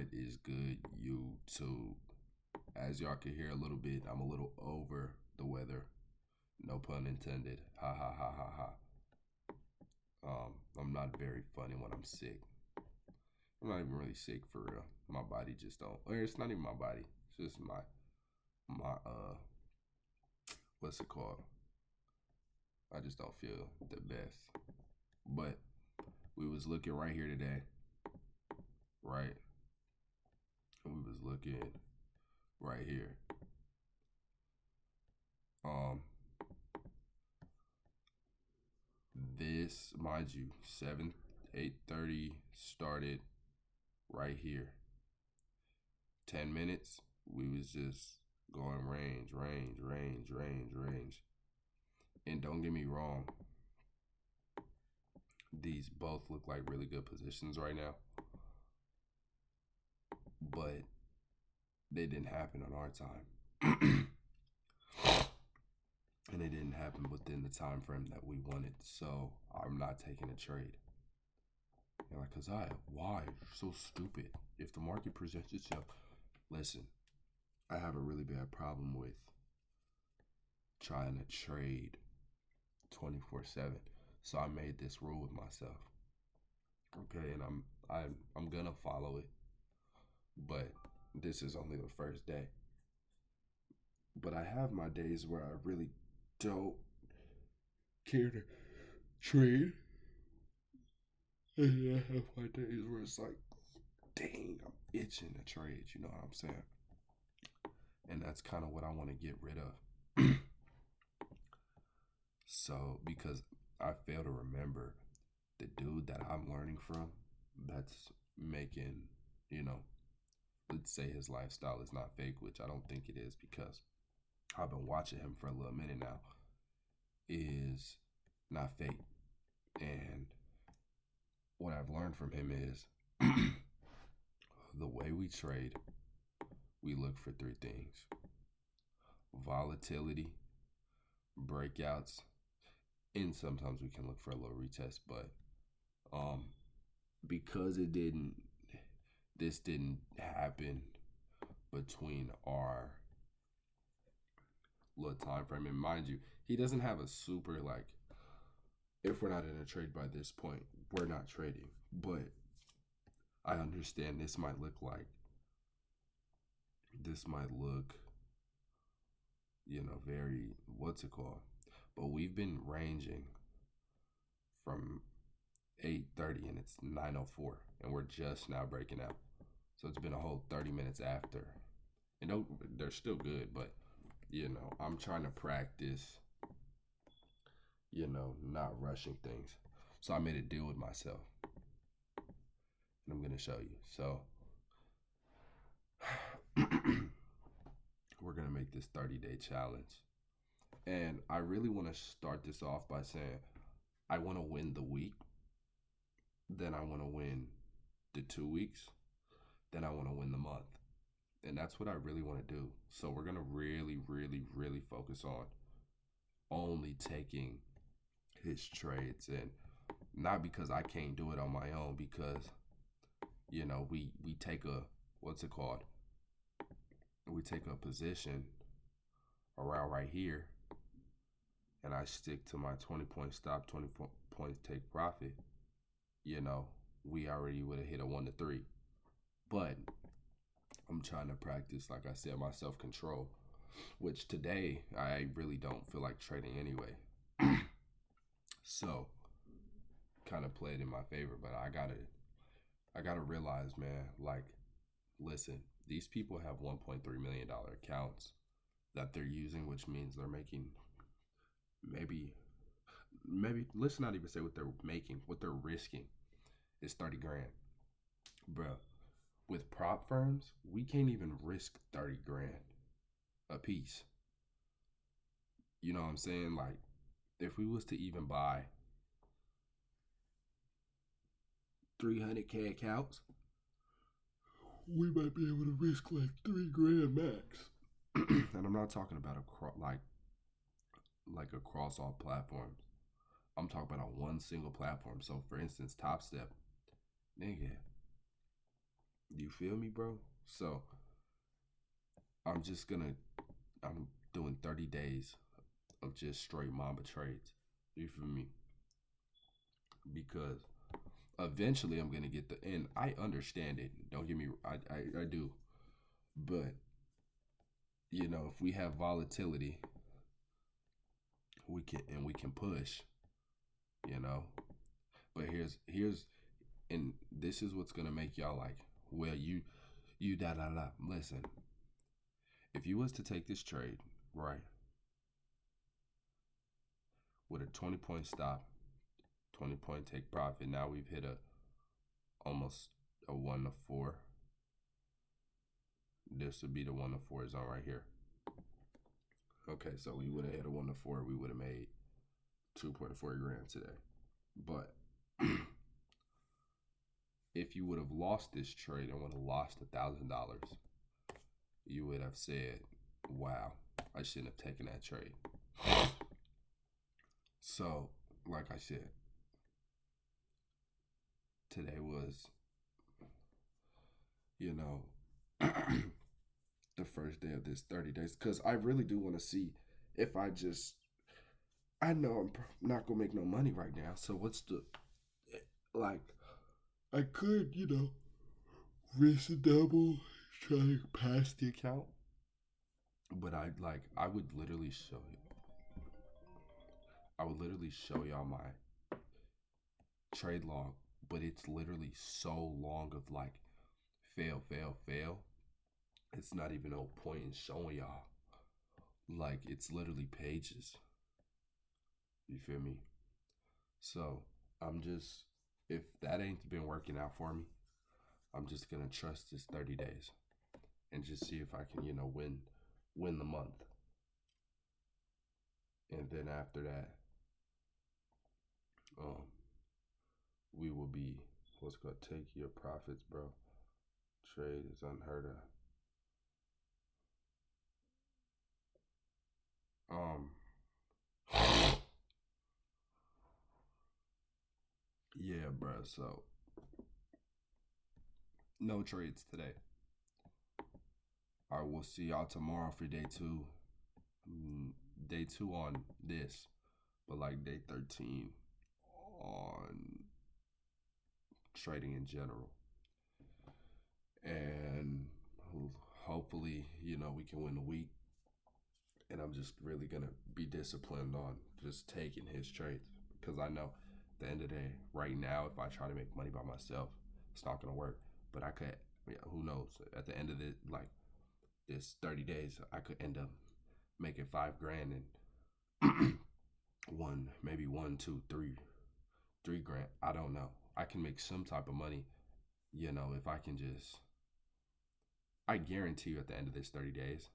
What is good, YouTube? As y'all can hear a little bit, I'm a little over the weather. No pun intended. Ha ha ha ha ha. I'm not very funny when I'm sick. I'm not even really sick for real. My body just don't. Or it's not even my body. It's just my what's it called? I just don't feel the best. But we was looking right here today, right? And we was looking right here. Um, this, mind you, 8:30 started right here. 10 minutes, we was just going range. And don't get me wrong, these both look like really good positions right now, but they didn't happen on our time. And it didn't happen within the time frame that we wanted. So I'm not taking a trade. You're like, Caziah, why? You're so stupid. If the market presents itself, listen, I have a really bad problem with trying to trade 24/7. So I made this rule with myself. Okay, and I'm gonna follow it. But this is only the first day. But I have my days where I really don't care to trade. And I have my days where it's like, dang, I'm itching to trade, you know what I'm saying? And that's kind of what I want to get rid of. So, because I fail to remember the dude that I'm learning from that's making, you know, let's say his lifestyle is not fake, which I don't think it is because I've been watching him for a little minute now, is not fake. And what I've learned from him is the way we trade, we look for three things: volatility, breakouts, and sometimes we can look for a little retest. But because this didn't happen between our little time frame, and mind you, he doesn't have a super like, if we're not in a trade by this point, we're not trading. But I understand this might look, very, what's it called? But we've been ranging from 8:30 and it's 9:04 and we're just now breaking out. So it's been a whole 30 minutes after. And they're still good, but I'm trying to practice, not rushing things. So I made a deal with myself. And I'm going to show you. So we're going to make this 30-day challenge. And I really want to start this off by saying I want to win the week. Then I want to win the 2 weeks. Then I want to win the month. And that's what I really want to do. So we're going to really focus on only taking his trades. And not because I can't do it on my own, because, we take a, what's it called? We take a position around right here. And I stick to my 20-point stop, 20 points take profit. We already would have hit a 1-3. But I'm trying to practice, like I said, my self-control, which today I really don't feel like trading anyway. So kind of played in my favor, but I gotta realize, man, like, listen, these people have $1.3 million accounts that they're using, which means they're making maybe let's not even say what they're making. What they're risking is 30 grand. Bruh, with prop firms, we can't even risk 30 grand a piece. You know what I'm saying? Like, if we was to even buy 300K accounts, we might be able to risk like 3 grand max. And I'm not talking about like across all platforms. I'm talking about on one single platform. So for instance, Top Step, nigga, you feel me, bro? So I'm just gonna I'm doing 30 days of just straight Mamba trades. You feel me? Because eventually I'm gonna get the and I understand it. Don't get me I do. But if we have volatility, we can push, you know. But here's and this is what's gonna make y'all like, well, you da da da. Listen, if you was to take this trade, right, with a 20-point stop, 20-point take profit, now we've hit a almost a 1 to 4. This would be the 1 to 4 zone right here. Okay, so we would have hit a 1 to 4, we would have made 2.4 grand today. But if you would have lost this trade and would have lost $1,000, you would have said, wow, I shouldn't have taken that trade. So, like I said, today was, you know, the first day of this 30 days. Because I really do want to see if I know I'm not going to make no money right now. So, what's like, I could, risk a double, try to pass the account. But I would literally show you. I would literally show y'all my trade log, but it's literally so long of like fail, fail, fail. It's not even no point in showing y'all. Like it's literally pages. You feel me? So I'm just if that ain't been working out for me, I'm just gonna trust this 30 days and just see if I can, win the month. And then after that, um, we will be what's gonna take your profits, bro. Trade is unheard of. Yeah, bro. So no trades today. I will see y'all tomorrow for day two. Day two on this, but like day 13 on trading in general. And hopefully, we can win the week. And I'm just really going to be disciplined on just taking his trades because I know at the end of the day, right now, if I try to make money by myself, it's not going to work. But I could, who knows? At the end of this 30 days, I could end up making 5 grand and maybe 3 grand. I don't know. I can make some type of money, if I can just. I guarantee you at the end of this 30 days,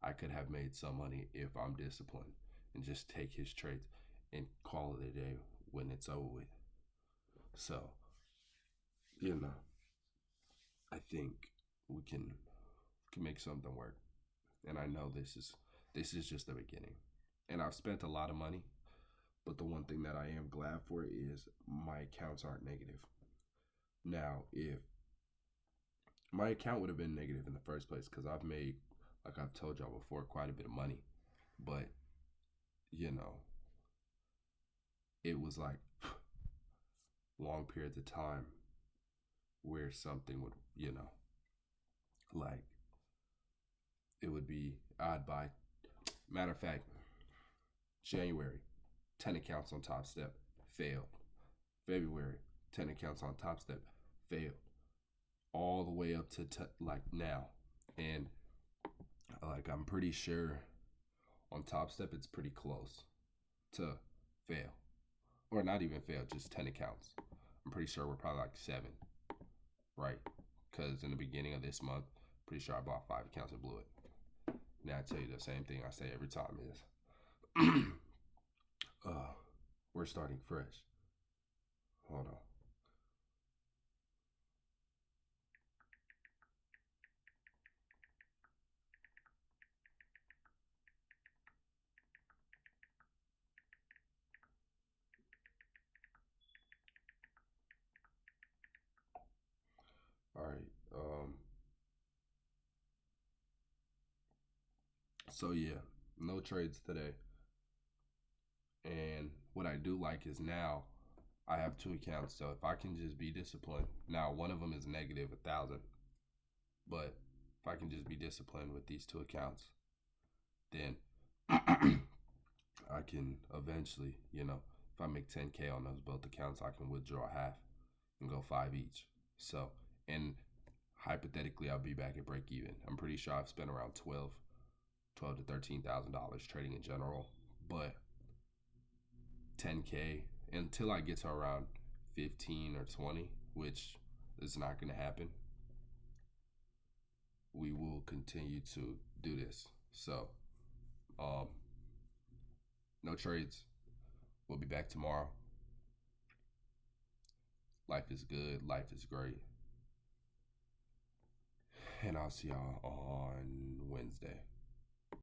I could have made some money if I'm disciplined and just take his trades and call it a day when it's over with. So, you know, I think we can make something work. And I know this is just the beginning. And I've spent a lot of money, but the one thing that I am glad for is my accounts aren't negative. Now, if my account would have been negative in the first place, because I've made, like I've told y'all before, quite a bit of money, but you know, it was like long periods of time where something would, like it would be I'd buy. Matter of fact, January, 10 accounts on Top Step, failed. February, 10 accounts on Top Step, failed. All the way up to like now. And like I'm pretty sure on Top Step it's pretty close to fail. Or not even fail, just 10 accounts. I'm pretty sure we're probably like 7, right? Because in the beginning of this month, pretty sure I bought 5 accounts and blew it. Now I tell you the same thing I say every time is we're starting fresh. Hold on. All right. So yeah, no trades today. And what I do like is now I have two accounts. So if I can just be disciplined, now one of them is negative 1,000, but if I can just be disciplined with these two accounts, then I can eventually, if I make 10K on those both accounts, I can withdraw half and go five each. So, and hypothetically, I'll be back at break even. I'm pretty sure I've spent around twelve to $13,000 trading in general, but 10K until I get to around 15 or 20, which is not going to happen. We will continue to do this. So, um, no trades. We'll be back tomorrow. Life is good. Life is great. And I'll see y'all on Wednesday.